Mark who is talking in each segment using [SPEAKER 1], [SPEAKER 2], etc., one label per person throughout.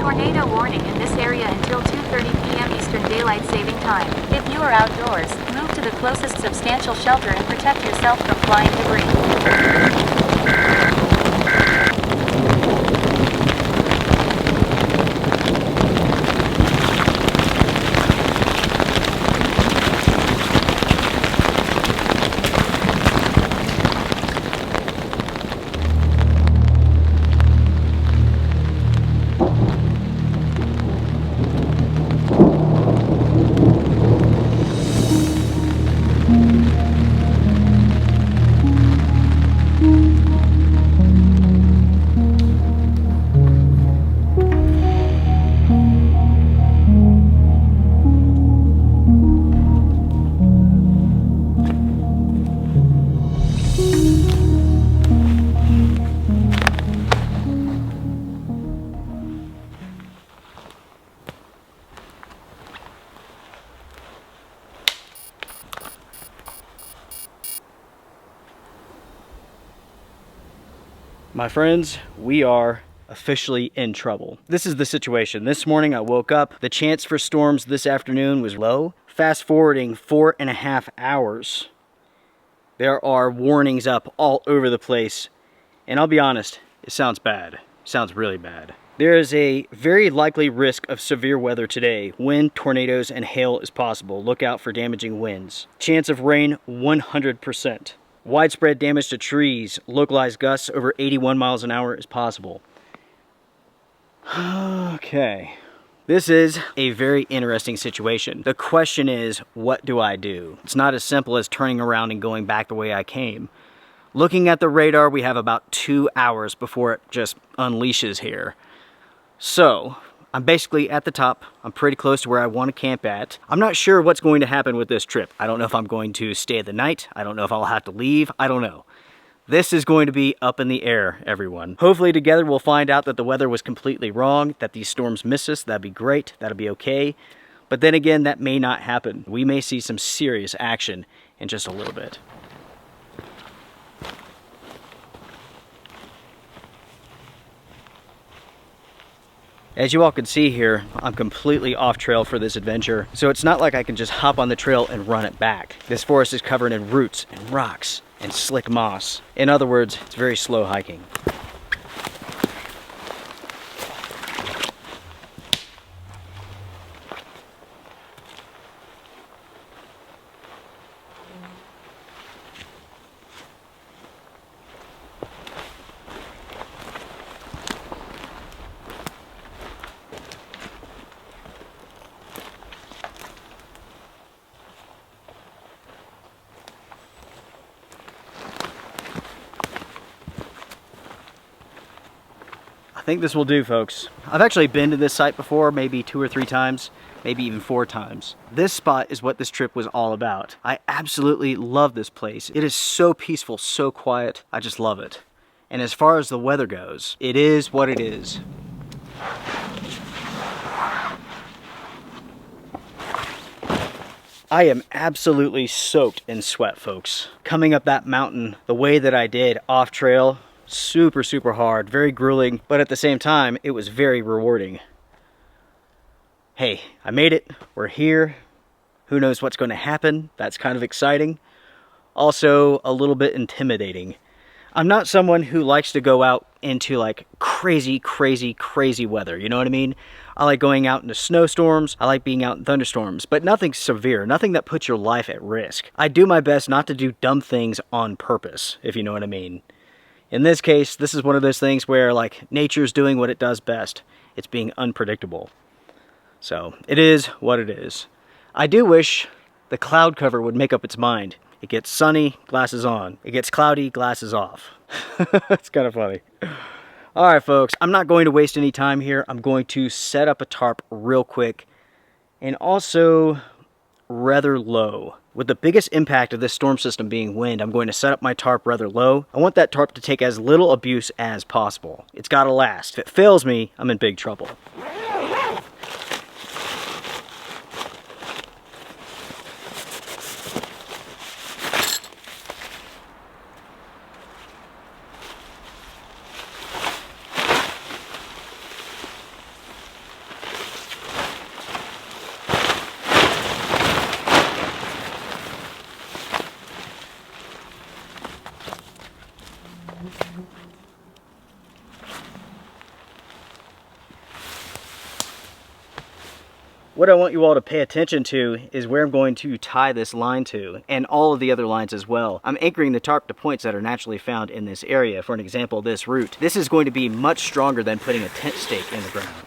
[SPEAKER 1] Tornado warning in this area until 2:30 p.m. Eastern Daylight Saving Time. If you are outdoors, move to the closest substantial shelter and protect yourself from flying debris.
[SPEAKER 2] My friends, we are officially in trouble. This is the situation. This morning I woke up, the chance for storms this afternoon was low. Fast forwarding 4.5 hours, there are warnings up all over the place. And I'll be honest, it sounds bad. It sounds really bad. There is a very likely risk of severe weather today. Wind, tornadoes, and hail is possible. Look out for damaging winds. Chance of rain, 100%. Widespread damage to trees, localized gusts over 81 miles an hour is possible. Okay. This is a very interesting situation. The question is, what do I do? It's not as simple as turning around and going back the way I came. Looking at the radar, we have about 2 hours before it just unleashes here. So, I'm basically at the top. I'm pretty close to where I want to camp at. I'm not sure what's going to happen with this trip. I don't know if I'm going to stay the night. I don't know if I'll have to leave. I don't know. This is going to be up in the air, everyone. Hopefully together we'll find out that the weather was completely wrong, that these storms miss us. That'd be great. That'll be okay. But then again, that may not happen. We may see some serious action in just a little bit. As you all can see here, I'm completely off trail for this adventure, so it's not like I can just hop on the trail and run it back. This forest is covered in roots and rocks and slick moss. In other words, it's very slow hiking. I think this will do, folks. I've actually been to this site before, maybe 2 or 3 times, maybe even 4 times. This spot is what this trip was all about. I absolutely love this place. It is so peaceful, so quiet. I just love it. And as far as the weather goes, it is what it is. I am absolutely soaked in sweat, folks. Coming up that mountain the way that I did off trail, super, super hard, very grueling, but at the same time, it was very rewarding. Hey, I made it. We're here. Who knows what's going to happen? That's kind of exciting. Also, a little bit intimidating. I'm not someone who likes to go out into like crazy, crazy, crazy weather. You know what I mean? I like going out into snowstorms. I like being out in thunderstorms, but nothing severe, nothing that puts your life at risk. I do my best not to do dumb things on purpose, if you know what I mean. In this case, this is one of those things where like nature's doing what it does best. It's being unpredictable. So it is what it is. I do wish the cloud cover would make up its mind. It gets sunny, glasses on. It gets cloudy, glasses off. It's kind of funny. All right, folks, I'm not going to waste any time here. I'm going to set up a tarp real quick and also rather low. With the biggest impact of this storm system being wind, I'm going to set up my tarp rather low. I want that tarp to take as little abuse as possible. It's got to last. If it fails me, I'm in big trouble. What I want you all to pay attention to is where I'm going to tie this line to, and all of the other lines as well. I'm anchoring the tarp to points that are naturally found in this area. For an example, this root. This is going to be much stronger than putting a tent stake in the ground.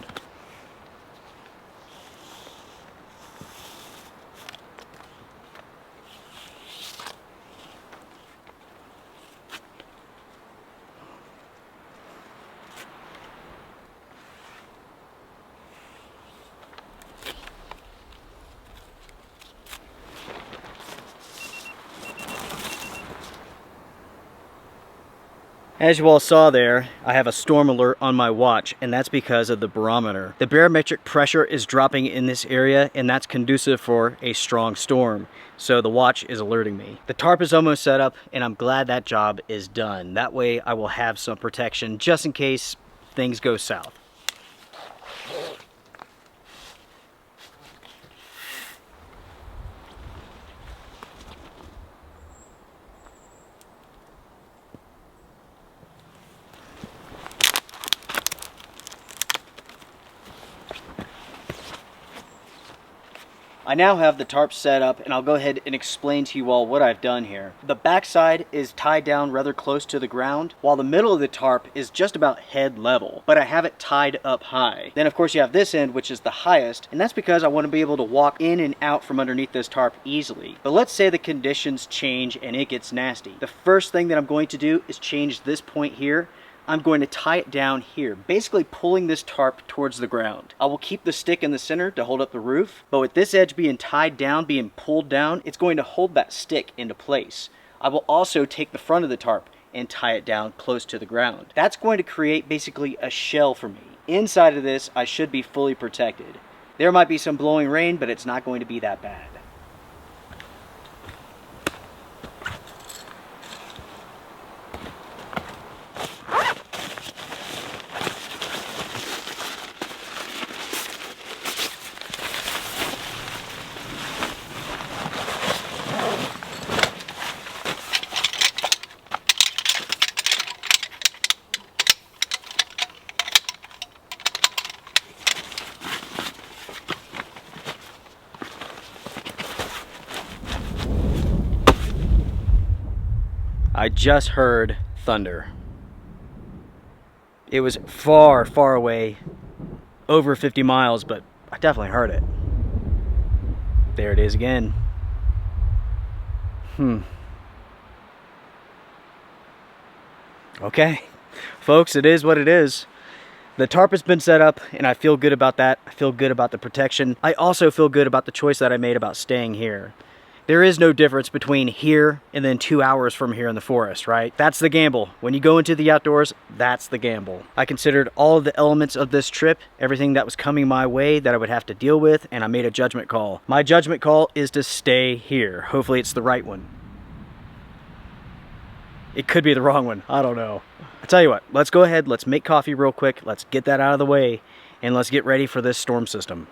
[SPEAKER 2] As you all saw there, I have a storm alert on my watch, and that's because of the barometer. The barometric pressure is dropping in this area, and that's conducive for a strong storm. So the watch is alerting me. The tarp is almost set up, and I'm glad that job is done. That way I will have some protection just in case things go south. I now have the tarp set up, and I'll go ahead and explain to you all what I've done here. The backside is tied down rather close to the ground, while the middle of the tarp is just about head level, but I have it tied up high. Then of course you have this end, which is the highest, and that's because I want to be able to walk in and out from underneath this tarp easily. But let's say the conditions change and it gets nasty. The first thing that I'm going to do is change this point here. I'm going to tie it down here, basically pulling this tarp towards the ground. I will keep the stick in the center to hold up the roof, but with this edge being tied down, being pulled down, it's going to hold that stick into place. I will also take the front of the tarp and tie it down close to the ground. That's going to create basically a shell for me. Inside of this, I should be fully protected. There might be some blowing rain, but it's not going to be that bad. I just heard thunder. It was far, far away, over 50 miles, but I definitely heard it. There it is again. Okay, folks, it is what it is. The tarp has been set up, and I feel good about that. I feel good about the protection. I also feel good about the choice that I made about staying here. There is no difference between here and then 2 hours from here in the forest, right? That's the gamble. When you go into the outdoors, that's the gamble. I considered all of the elements of this trip, everything that was coming my way that I would have to deal with, and I made a judgment call. My judgment call is to stay here. Hopefully it's the right one. It could be the wrong one. I don't know. I tell you what, let's go ahead, let's make coffee real quick, let's get that out of the way, and let's get ready for this storm system.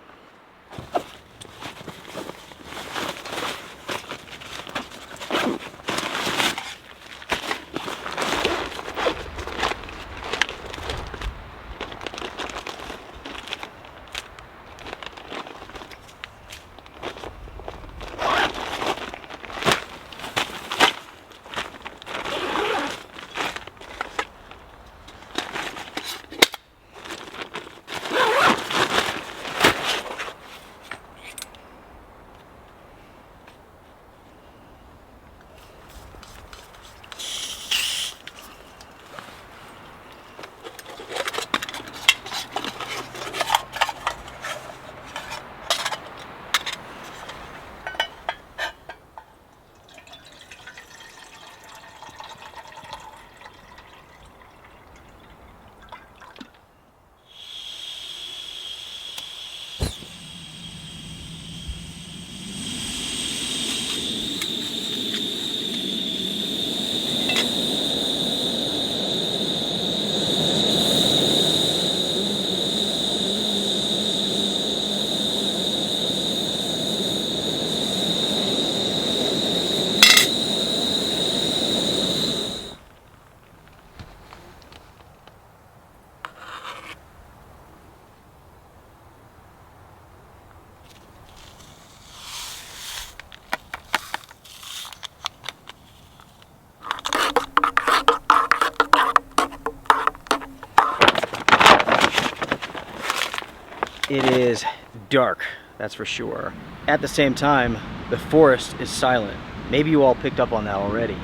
[SPEAKER 2] It is dark, that's for sure. At the same time, the forest is silent. Maybe you all picked up on that already.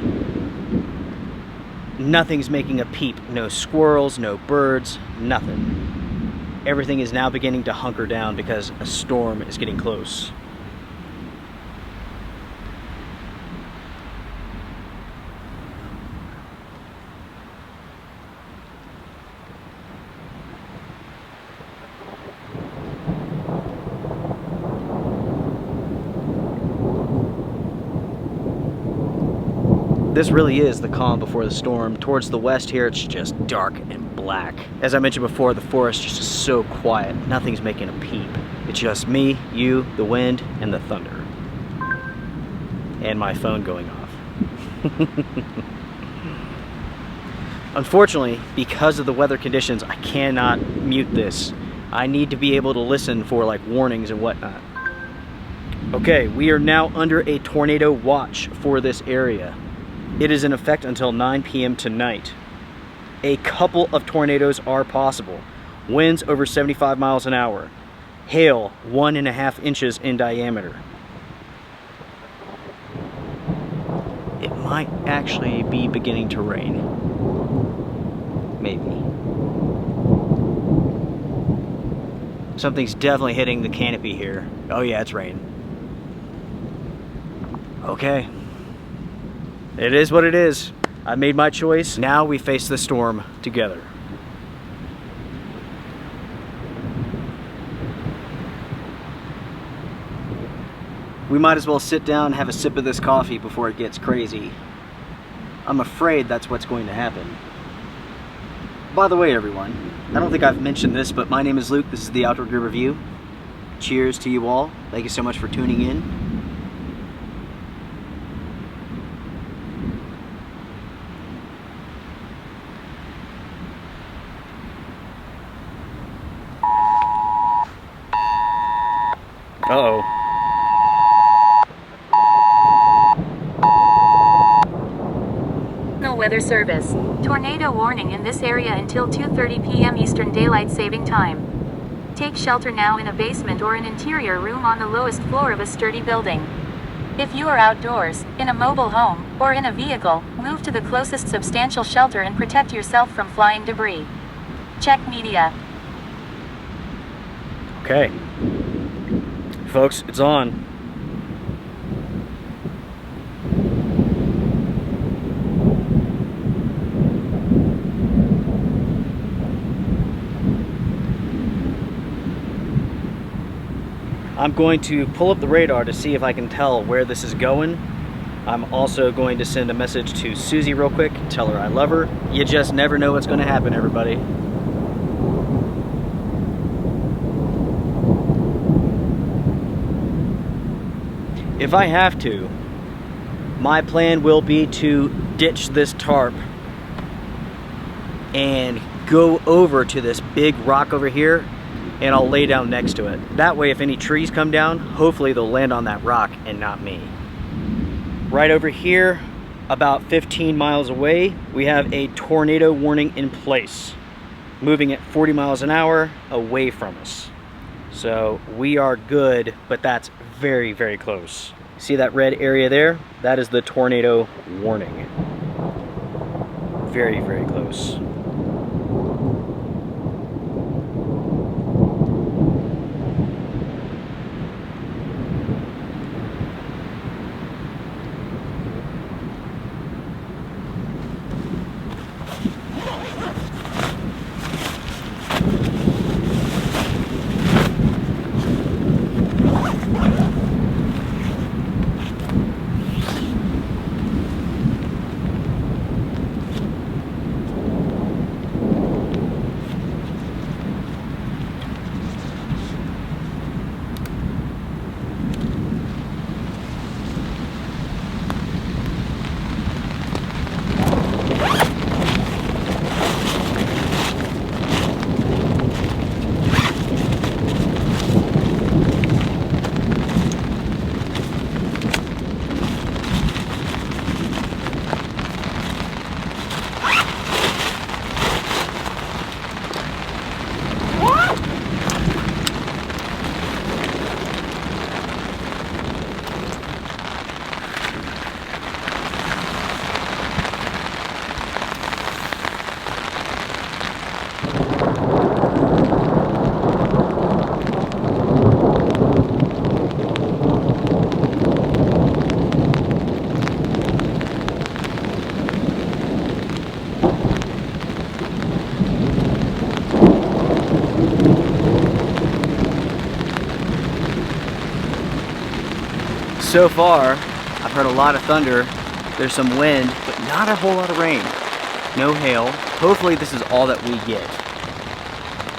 [SPEAKER 2] Nothing's making a peep. No squirrels, no birds, nothing. Everything is now beginning to hunker down because a storm is getting close. This really is the calm before the storm. Towards the west here, it's just dark and black. As I mentioned before, the forest is just so quiet. Nothing's making a peep. It's just me, you, the wind, and the thunder. And my phone going off. Unfortunately, because of the weather conditions, I cannot mute this. I need to be able to listen for like warnings and whatnot. Okay, we are now under a tornado watch for this area. It is in effect until 9 p.m. tonight. A couple of tornadoes are possible. Winds over 75 miles an hour. Hail 1.5 inches in diameter. It might actually be beginning to rain. Maybe. Something's definitely hitting the canopy here. Oh yeah, it's rain. Okay. It is what it is. I made my choice. Now we face the storm together. We might as well sit down and have a sip of this coffee before it gets crazy. I'm afraid that's what's going to happen. By the way, everyone, I don't think I've mentioned this, but my name is Luke. This is the Outdoor Gear Review. Cheers to you all. Thank you so much for tuning in. Uh-oh.
[SPEAKER 1] No weather service. Tornado warning in this area until 2:30 p.m. Eastern Daylight Saving Time. Take shelter now in a basement or an interior room on the lowest floor of a sturdy building. If you are outdoors, in a mobile home, or in a vehicle, move to the closest substantial shelter and protect yourself from flying debris. Check media.
[SPEAKER 2] Okay. Folks, it's on. I'm going to pull up the radar to see if I can tell where this is going. I'm also going to send a message to Susie real quick, tell her I love her. You just never know what's going to happen, everybody. If I have to, my plan will be to ditch this tarp and go over to this big rock over here, and I'll lay down next to it. That way, if any trees come down, hopefully they'll land on that rock and not me. Right over here, about 15 miles away, we have a tornado warning in place, moving at 40 miles an hour away from us. So we are good, but that's very, very close. See that red area there? That is the tornado warning. Very, very close. So far, I've heard a lot of thunder. There's some wind, but not a whole lot of rain. No hail. Hopefully this is all that we get.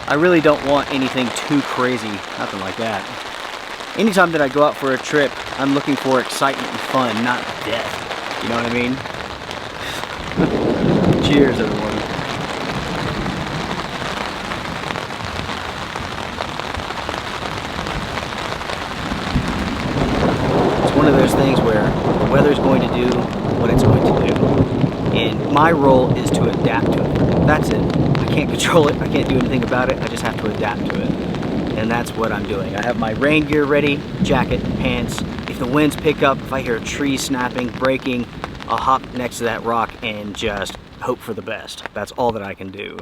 [SPEAKER 2] I really don't want anything too crazy, nothing like that. Anytime that I go out for a trip, I'm looking for excitement and fun, not death. You know what I mean? Cheers, everyone. It's one of those things where the weather's going to do what it's going to do. And my role is to adapt to it. That's it. I can't control it. I can't do anything about it. I just have to adapt to it. And that's what I'm doing. I have my rain gear ready, jacket, pants. If the winds pick up, if I hear a tree snapping, breaking, I'll hop next to that rock and just hope for the best. That's all that I can do.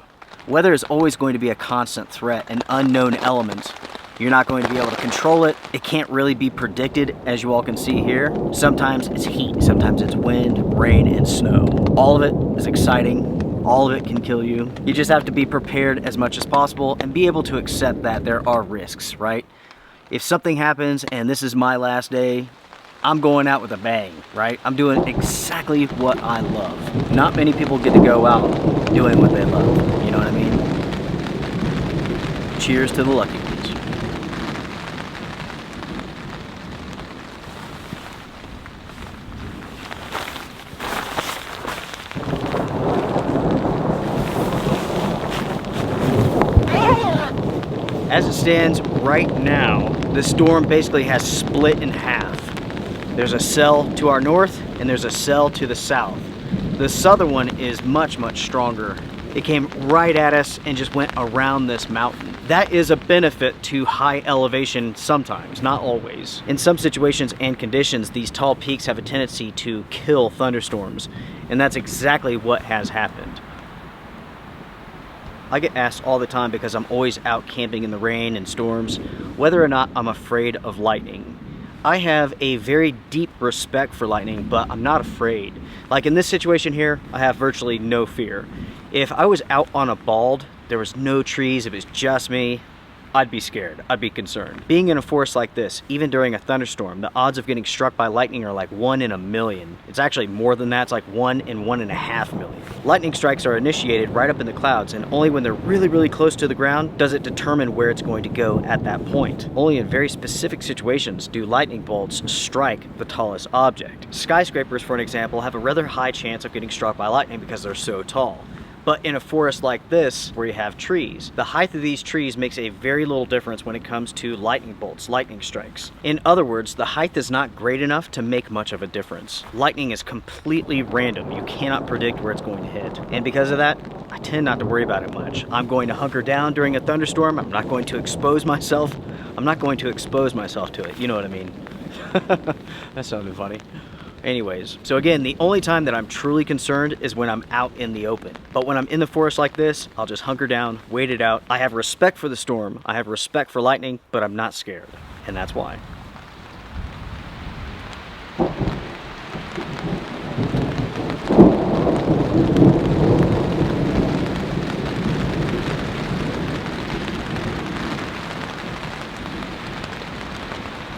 [SPEAKER 2] Weather is always going to be a constant threat, an unknown element. You're not going to be able to control it. It can't really be predicted, as you all can see here. Sometimes it's heat, sometimes it's wind, rain, and snow. All of it is exciting. All of it can kill you. You just have to be prepared as much as possible and be able to accept that there are risks, right? If something happens and this is my last day, I'm going out with a bang, right? I'm doing exactly what I love. Not many people get to go out doing what they love, you know what I mean? Cheers to the lucky ones. As it stands right now, the storm basically has split in half. There's a cell to our north and there's a cell to the south. The southern one is much, much stronger. It came right at us and just went around this mountain. That is a benefit to high elevation sometimes, not always. In some situations and conditions, these tall peaks have a tendency to kill thunderstorms, and that's exactly what has happened. I get asked all the time because I'm always out camping in the rain and storms, whether or not I'm afraid of lightning. I have a very deep respect for lightning, but I'm not afraid. Like in this situation here, I have virtually no fear. If I was out on a bald, there was no trees, it was just me, I'd be scared, I'd be concerned. Being in a forest like this, even during a thunderstorm, the odds of getting struck by lightning are like 1 in a million. It's actually more than that, it's like 1 in 1.5 million. Lightning strikes are initiated right up in the clouds, and only when they're really, really close to the ground does it determine where it's going to go at that point. Only in very specific situations do lightning bolts strike the tallest object. Skyscrapers, for an example, have a rather high chance of getting struck by lightning because they're so tall. But in a forest like this, where you have trees, the height of these trees makes a very little difference when it comes to lightning bolts, lightning strikes. In other words, the height is not great enough to make much of a difference. Lightning is completely random. You cannot predict where it's going to hit. And because of that, I tend not to worry about it much. I'm going to hunker down during a thunderstorm. I'm not going to expose myself. I'm not going to expose myself to it. You know what I mean? That sounded funny. Anyways, so again, the only time that I'm truly concerned is when I'm out in the open. But when I'm in the forest like this, I'll just hunker down, wait it out. I have respect for the storm, I have respect for lightning, but I'm not scared. And that's why.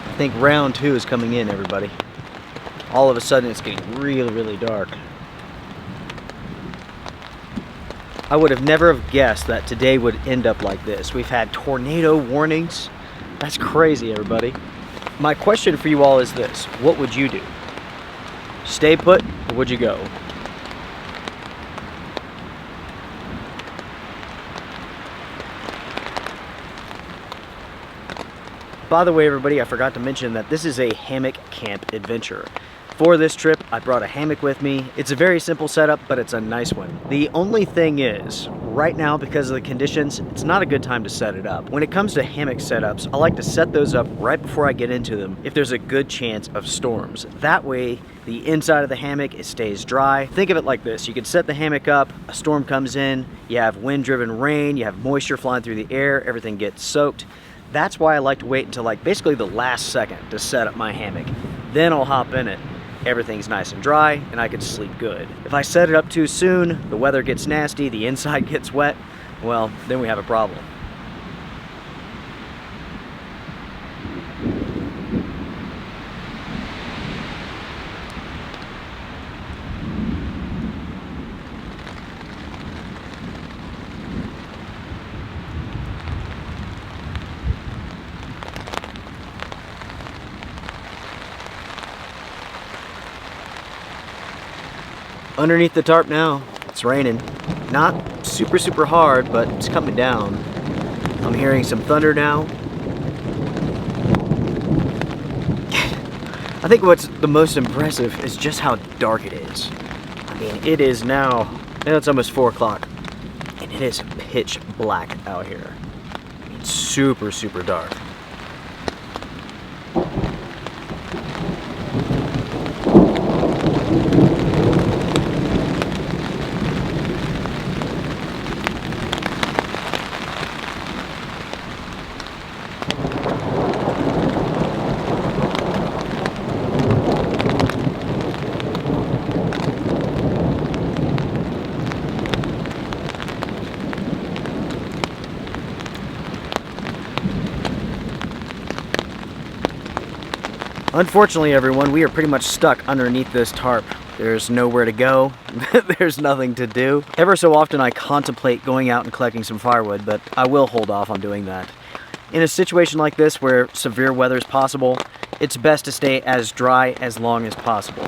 [SPEAKER 2] I think round 2 is coming in, everybody. All of a sudden it's getting really, really dark. I would have never have guessed that today would end up like this. We've had tornado warnings. That's crazy, everybody. My question for you all is this: what would you do? Stay put, or would you go? By the way, everybody, I forgot to mention that this is a hammock camp adventure. For this trip, I brought a hammock with me. It's a very simple setup, but it's a nice one. The only thing is, right now, because of the conditions, it's not a good time to set it up. When it comes to hammock setups, I like to set those up right before I get into them if there's a good chance of storms. That way, the inside of the hammock, it stays dry. Think of it like this: you can set the hammock up, a storm comes in, you have wind-driven rain, you have moisture flying through the air, everything gets soaked. That's why I like to wait until like basically the last second to set up my hammock. Then I'll hop in it. Everything's nice and dry, and I can sleep good. If I set it up too soon, the weather gets nasty, the inside gets wet, well, then we have a problem. Underneath the tarp now. It's raining. Not super hard, but it's coming down. I'm hearing some thunder now. I think what's the most impressive is just how dark it is. I mean, it is now, it's almost 4 o'clock, and it is pitch black out here. I mean, super dark. Unfortunately, everyone, we are pretty much stuck underneath this tarp. There's nowhere to go. There's nothing to do. Ever so often I contemplate going out and collecting some firewood, but I will hold off on doing that. In a situation like this where severe weather is possible, it's best to stay as dry as long as possible.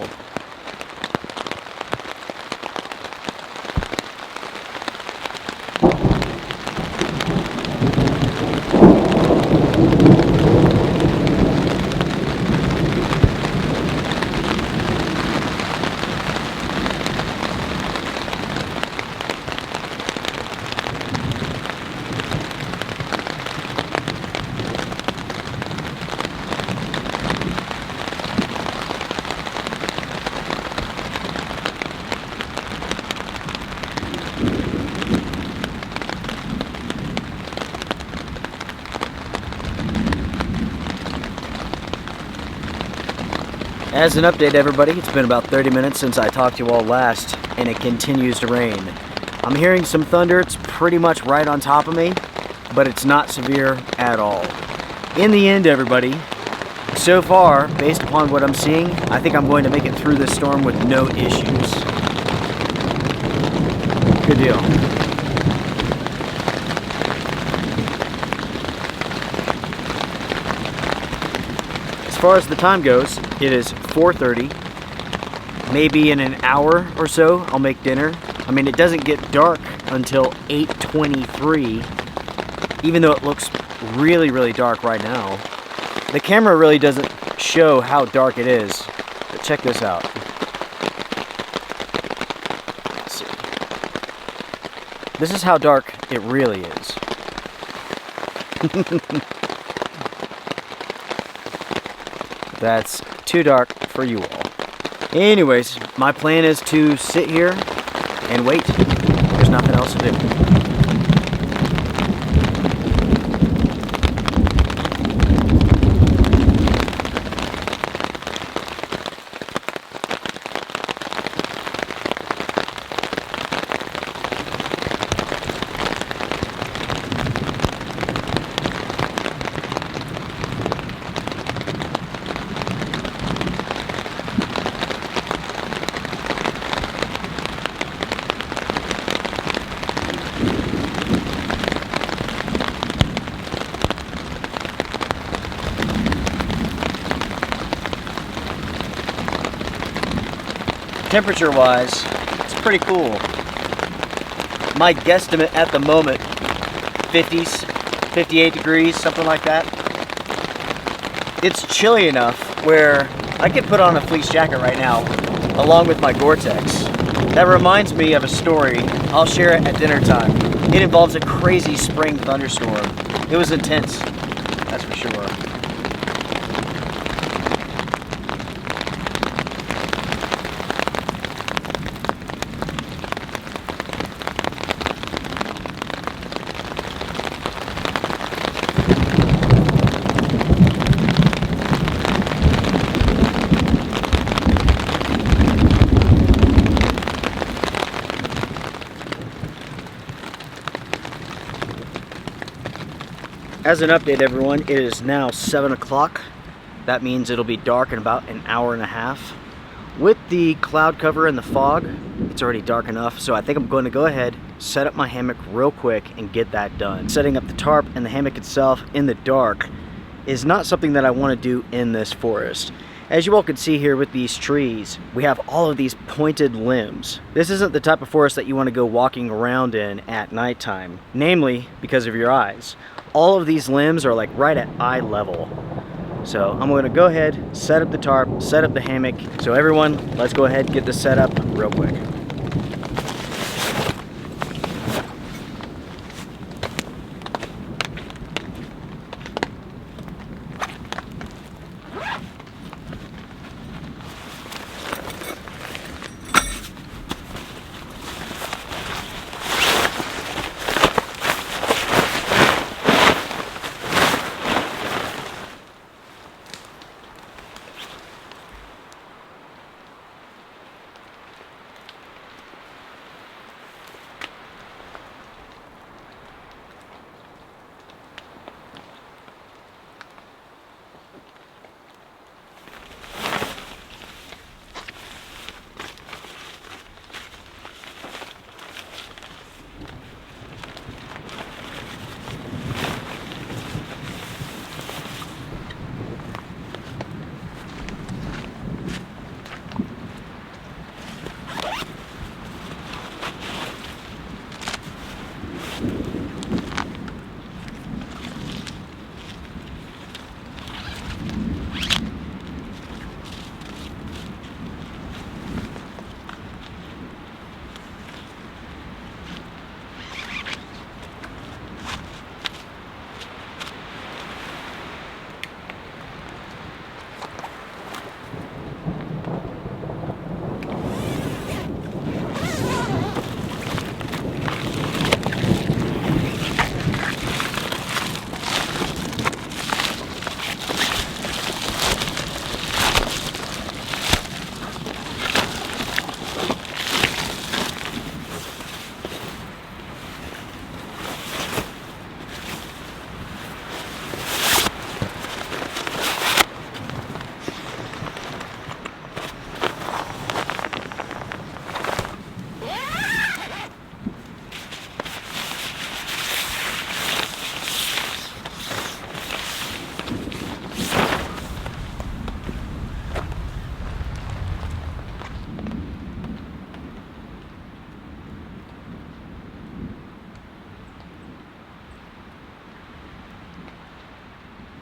[SPEAKER 2] As an update, everybody, it's been about 30 minutes since I talked to you all last, and it continues to rain. I'm hearing some thunder. It's pretty much right on top of me, but it's not severe at all. In the end, everybody, so far, based upon what I'm seeing, I think I'm going to make it through this storm with no issues. Good deal. As far as the time goes, it is 4:30. Maybe in an hour or so, I'll make dinner. I mean, it doesn't get dark until 8:23, even though it looks really dark right now. The camera really doesn't show how dark it is, but check this out. Let's see. This is how dark it really is. That's too dark for you all. Anyways, my plan is to sit here and wait. There's nothing else to do. Temperature wise, it's pretty cool. My guesstimate at the moment, 50s, 58 degrees, something like that. It's chilly enough where I could put on a fleece jacket right now, along with my Gore-Tex. That reminds me of a story. I'll share it at dinner time. It involves a crazy spring thunderstorm. It was intense, that's for sure. As an update, everyone, it is now 7 o'clock. That means it'll be dark in about an hour and a half. With the cloud cover and the fog, it's already dark enough, so I think I'm going to go ahead, set up my hammock real quick, and get that done. Setting up the tarp and the hammock itself in the dark is not something that I want to do in this forest. As you all can see here with these trees, we have all of these pointed limbs. This isn't the type of forest that you want to go walking around in at nighttime, namely because of your eyes. All of these limbs are like right at eye level. So I'm going to go ahead, set up the tarp, set up the hammock. So everyone, let's go ahead and get this set up real quick.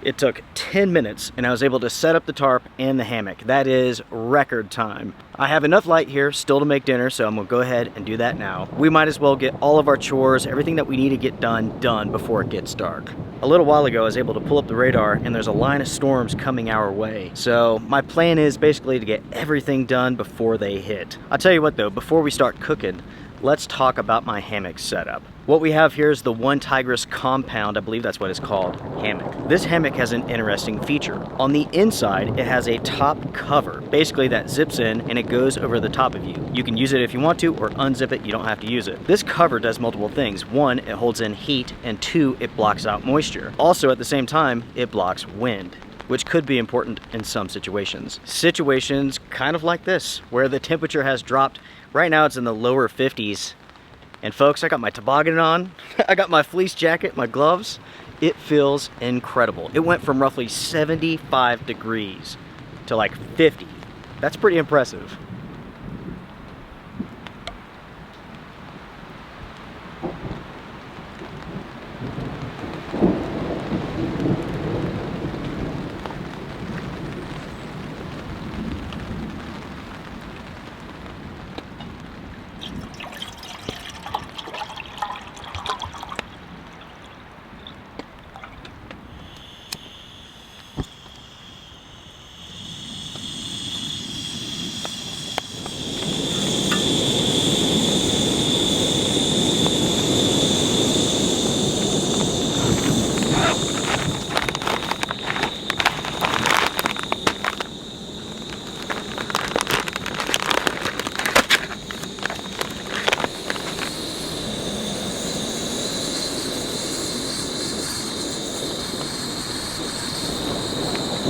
[SPEAKER 2] It took 10 minutes and I was able to set up the tarp and the hammock. That is record time. I have enough light here still to make dinner, so I'm gonna go ahead and do that now. We might as well get all of our chores, everything that we need to get done before it gets dark. A little while ago I was able to pull up the radar and there's a line of storms coming our way. So my plan is basically to get everything done before they hit. I'll tell you what though, before we start cooking, let's talk about my hammock setup. What we have here is the One Tigress Compound, I believe that's what it's called, hammock. This hammock has an interesting feature. On the inside, it has a top cover, basically that zips in and it goes over the top of you. You can use it if you want to, or unzip it, you don't have to use it. This cover does multiple things. One, it holds in heat, and two, it blocks out moisture. Also, at the same time, it blocks wind, which could be important in some situations. Situations kind of like this, where the temperature has dropped. Right now it's in the lower 50s. And folks, I got my toboggan on, I got my fleece jacket, my gloves. It feels incredible. It went from roughly 75 degrees to like 50. That's pretty impressive.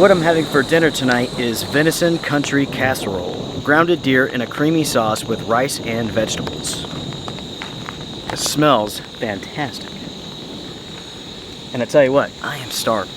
[SPEAKER 2] What I'm having for dinner tonight is venison country casserole, grounded deer in a creamy sauce with rice and vegetables. It smells fantastic. And I tell you what, I am starving.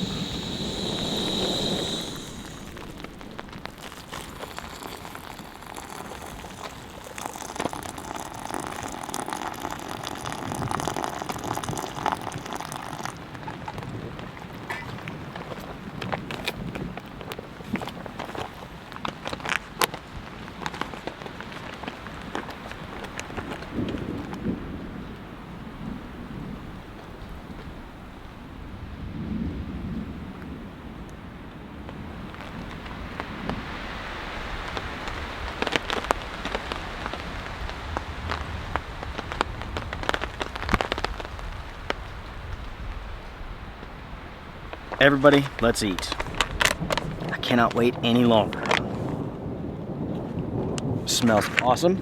[SPEAKER 2] Everybody, let's eat. I cannot wait any longer. Smells awesome.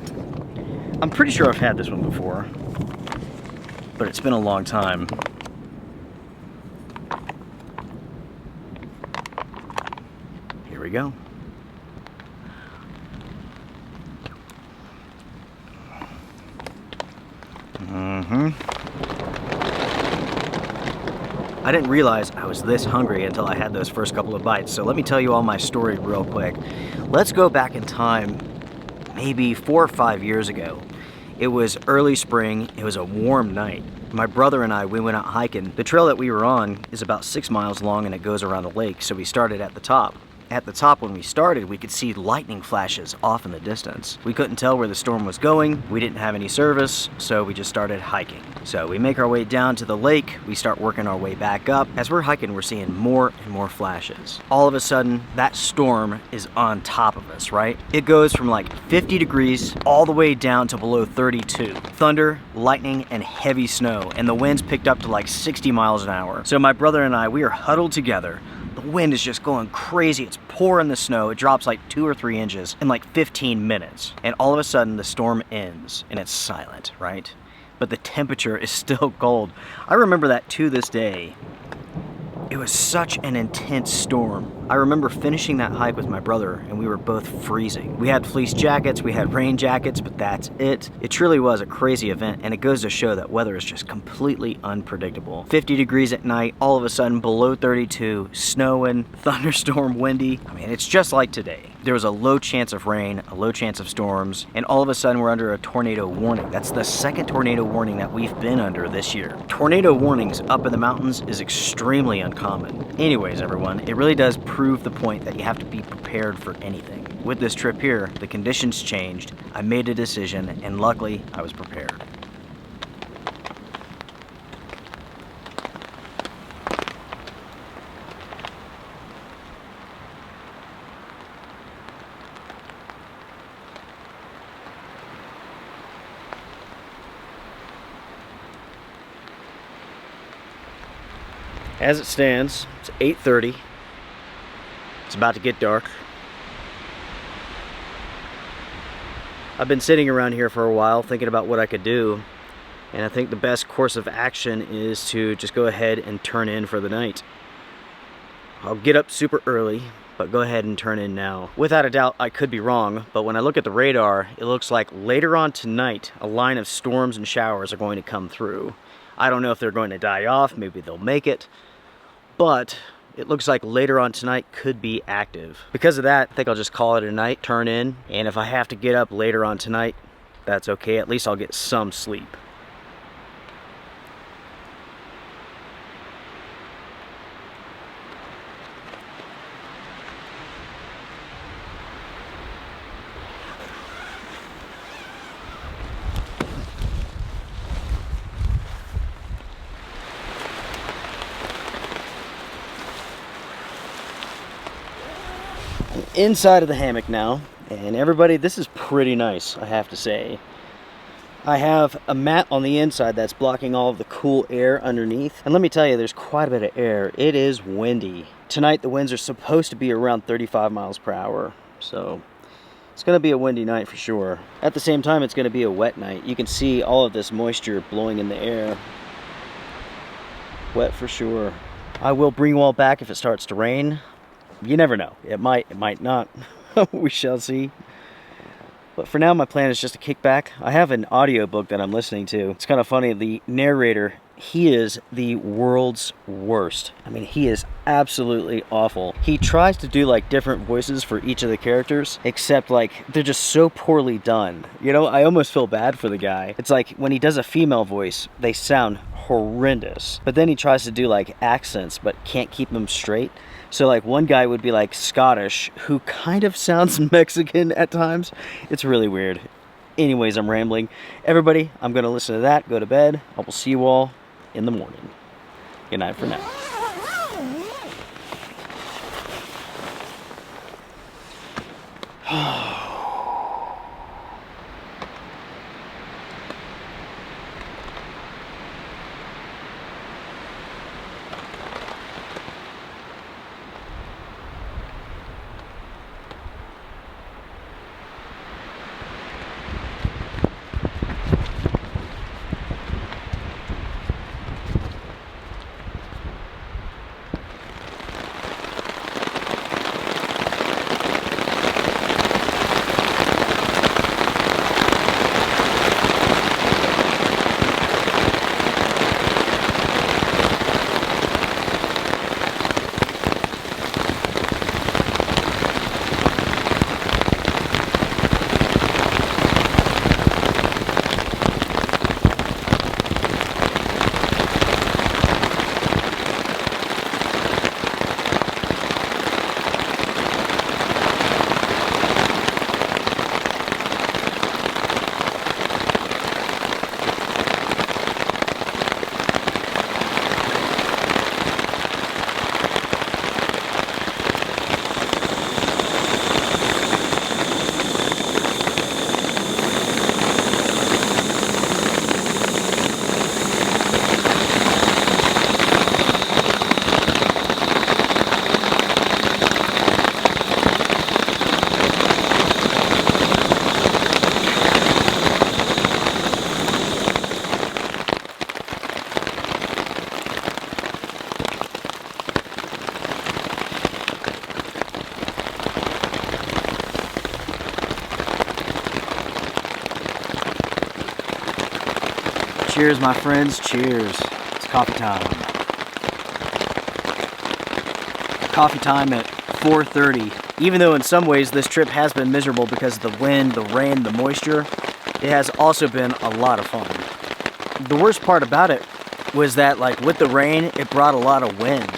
[SPEAKER 2] I'm pretty sure I've had this one before, but it's been a long time. Here we go. I didn't realize I was this hungry until I had those first couple of bites, so let me tell you all my story real quick. Let's go back in time, maybe 4 or 5 years ago. It was early spring, it was a warm night. My brother and I, we went out hiking. The trail that we were on is about 6 miles long and it goes around the lake, so we started at the top. At the top, when we started, we could see lightning flashes off in the distance. We couldn't tell where the storm was going, we didn't have any service, so we just started hiking. So we make our way down to the lake, we start working our way back up. As we're hiking, we're seeing more and more flashes. All of a sudden, that storm is on top of us, right? It goes from like 50 degrees all the way down to below 32. Thunder, lightning, and heavy snow, and the winds picked up to like 60 miles an hour. So my brother and I, we are huddled together. The wind is just going crazy. It's pouring the snow. It drops like 2 or 3 inches in like 15 minutes. And all of a sudden the storm ends and it's silent, right? But the temperature is still cold. I remember that to this day. It was such an intense storm. I remember finishing that hike with my brother and we were both freezing. We had fleece jackets, we had rain jackets, but that's it. It truly was a crazy event, and it goes to show that weather is just completely unpredictable. 50 degrees at night, all of a sudden below 32, snowing, thunderstorm, windy. I mean, it's just like today. There was a low chance of rain, a low chance of storms, and all of a sudden we're under a tornado warning. That's the second tornado warning that we've been under this year. Tornado warnings up in the mountains is extremely uncommon. Anyways, everyone, it really does prove the point that you have to be prepared for anything. With this trip here, the conditions changed, I made a decision, and luckily I was prepared. As it stands, it's 8:30. It's about to get dark. I've been sitting around here for a while thinking about what I could do, and I think the best course of action is to just go ahead and turn in for the night. I'll get up super early, but go ahead and turn in now. Without a doubt, I could be wrong, but when I look at the radar, it looks like later on tonight, a line of storms and showers are going to come through. I don't know if they're going to die off, maybe they'll make it, but it looks like later on tonight could be active. Because of that, I think I'll just call it a night, turn in, and if I have to get up later on tonight, that's okay. At least I'll get some sleep. Inside of the hammock now, and everybody, this is pretty nice, I have to say. I have a mat on the inside that's blocking all of the cool air underneath, and let me tell you, there's quite a bit of air. It is windy. Tonight the winds are supposed to be around 35 miles per hour, so it's going to be a windy night for sure. At the same time, it's going to be a wet night. You can see all of this moisture blowing in the air. Wet for sure. I will bring you all back if it starts to rain. You never know. It might not. We shall see. But for now, my plan is just to kick back. I have an audiobook that I'm listening to. It's kind of funny. The narrator, he is the world's worst. I mean, he is absolutely awful. He tries to do like different voices for each of the characters, except like they're just so poorly done. You know, I almost feel bad for the guy. It's like when he does a female voice, they sound horrendous. But then he tries to do like accents, but can't keep them straight. So like one guy would be like Scottish, who kind of sounds Mexican at times. It's really weird. Anyways, I'm rambling. Everybody, I'm going to listen to that, go to bed. I will see you all in the morning. Good night for now. Cheers, my friends, cheers. It's coffee time. Coffee time at 4:30. Even though in some ways this trip has been miserable because of the wind, the rain, the moisture, it has also been a lot of fun. The worst part about it was that, like, with the rain, it brought a lot of wind.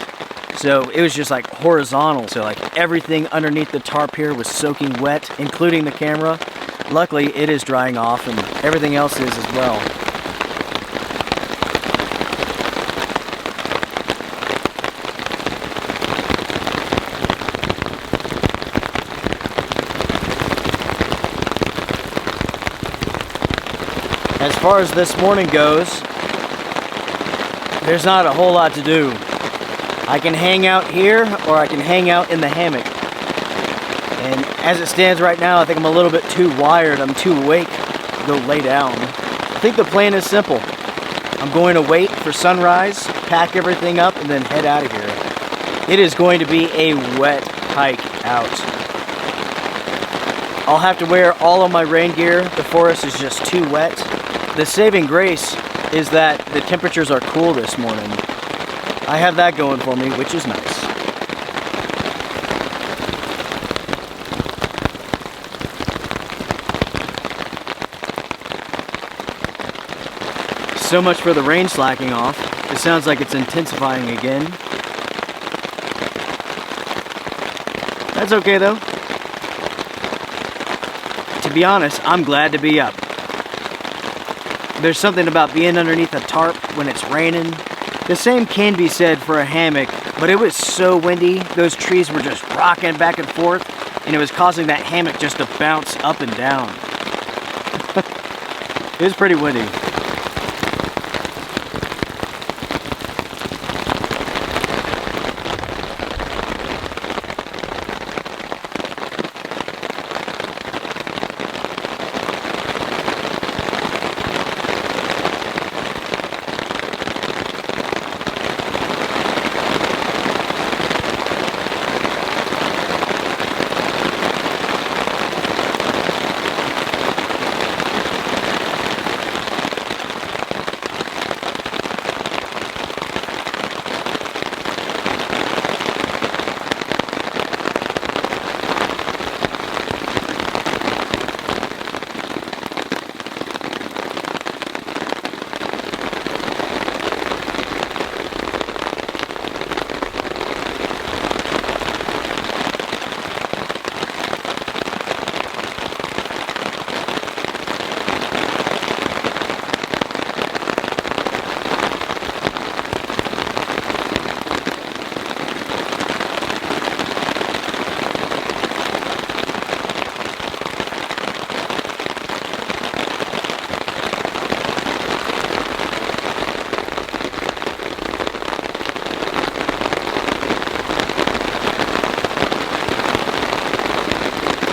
[SPEAKER 2] So it was just like horizontal. So like everything underneath the tarp here was soaking wet, including the camera. Luckily, it is drying off and everything else is as well. As far as this morning goes, there's not a whole lot to do. I can hang out here or I can hang out in the hammock. And as it stands right now, I think I'm a little bit too wired. I'm too awake to go lay down. I think the plan is simple. I'm going to wait for sunrise, pack everything up, and then head out of here. It is going to be a wet hike out. I'll have to wear all of my rain gear. The forest is just too wet. The saving grace is that the temperatures are cool this morning. I have that going for me, which is nice. So much for the rain slacking off. It sounds like it's intensifying again. That's okay though. To be honest, I'm glad to be up. There's something about being underneath a tarp when it's raining. The same can be said for a hammock, but it was so windy, those trees were just rocking back and forth, and it was causing that hammock just to bounce up and down. It was pretty windy.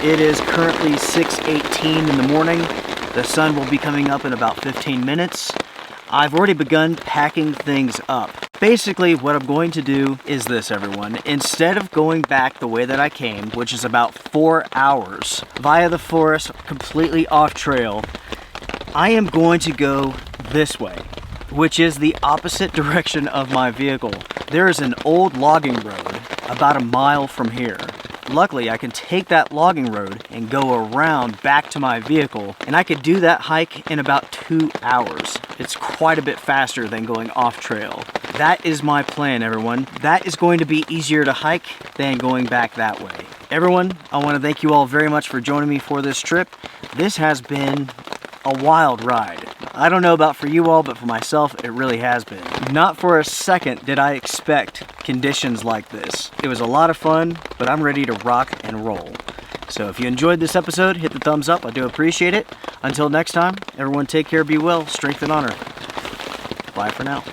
[SPEAKER 2] It is currently 6:18 in the morning. The sun will be coming up in about 15 minutes. I've already begun packing things up. Basically, what I'm going to do is this, everyone. Instead of going back the way that I came, which is about 4 hours, via the forest, completely off trail, I am going to go this way, which is the opposite direction of my vehicle. There is an old logging road about a mile from here. Luckily, I can take that logging road and go around back to my vehicle, and I could do that hike in about 2 hours. It's quite a bit faster than going off trail. That is my plan, everyone. That is going to be easier to hike than going back that way. Everyone, I want to thank you all very much for joining me for this trip. This has been a wild ride. I don't know about for you all, but for myself, it really has been. Not for a second did I expect conditions like this. It was a lot of fun, but I'm ready to rock and roll. So if you enjoyed this episode, hit the thumbs up. I do appreciate it. Until next time, everyone take care, be well, strength and honor. Bye for now.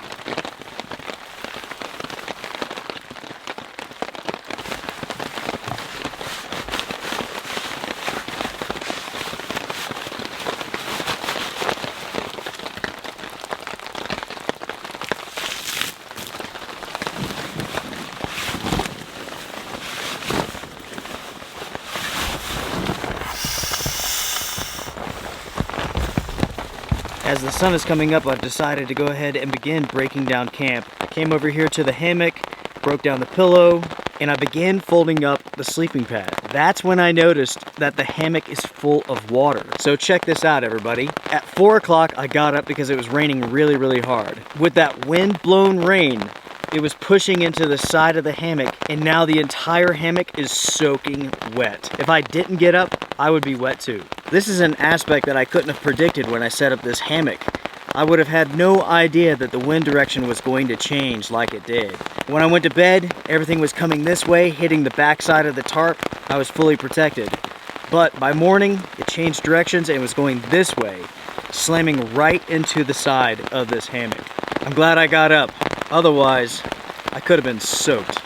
[SPEAKER 2] As the sun is coming up, I've decided to go ahead and begin breaking down camp. I came over here to the hammock, broke down the pillow, and I began folding up the sleeping pad. That's when I noticed that the hammock is full of water. So check this out, everybody. At 4 o'clock, I got up because it was raining really, really hard. With that wind-blown rain, it was pushing into the side of the hammock, and now the entire hammock is soaking wet. If I didn't get up, I would be wet too. This is an aspect that I couldn't have predicted when I set up this hammock. I would have had no idea that the wind direction was going to change like it did. When I went to bed, everything was coming this way, hitting the backside of the tarp. I was fully protected. But by morning, it changed directions and was going this way, slamming right into the side of this hammock. I'm glad I got up. Otherwise, I could have been soaked.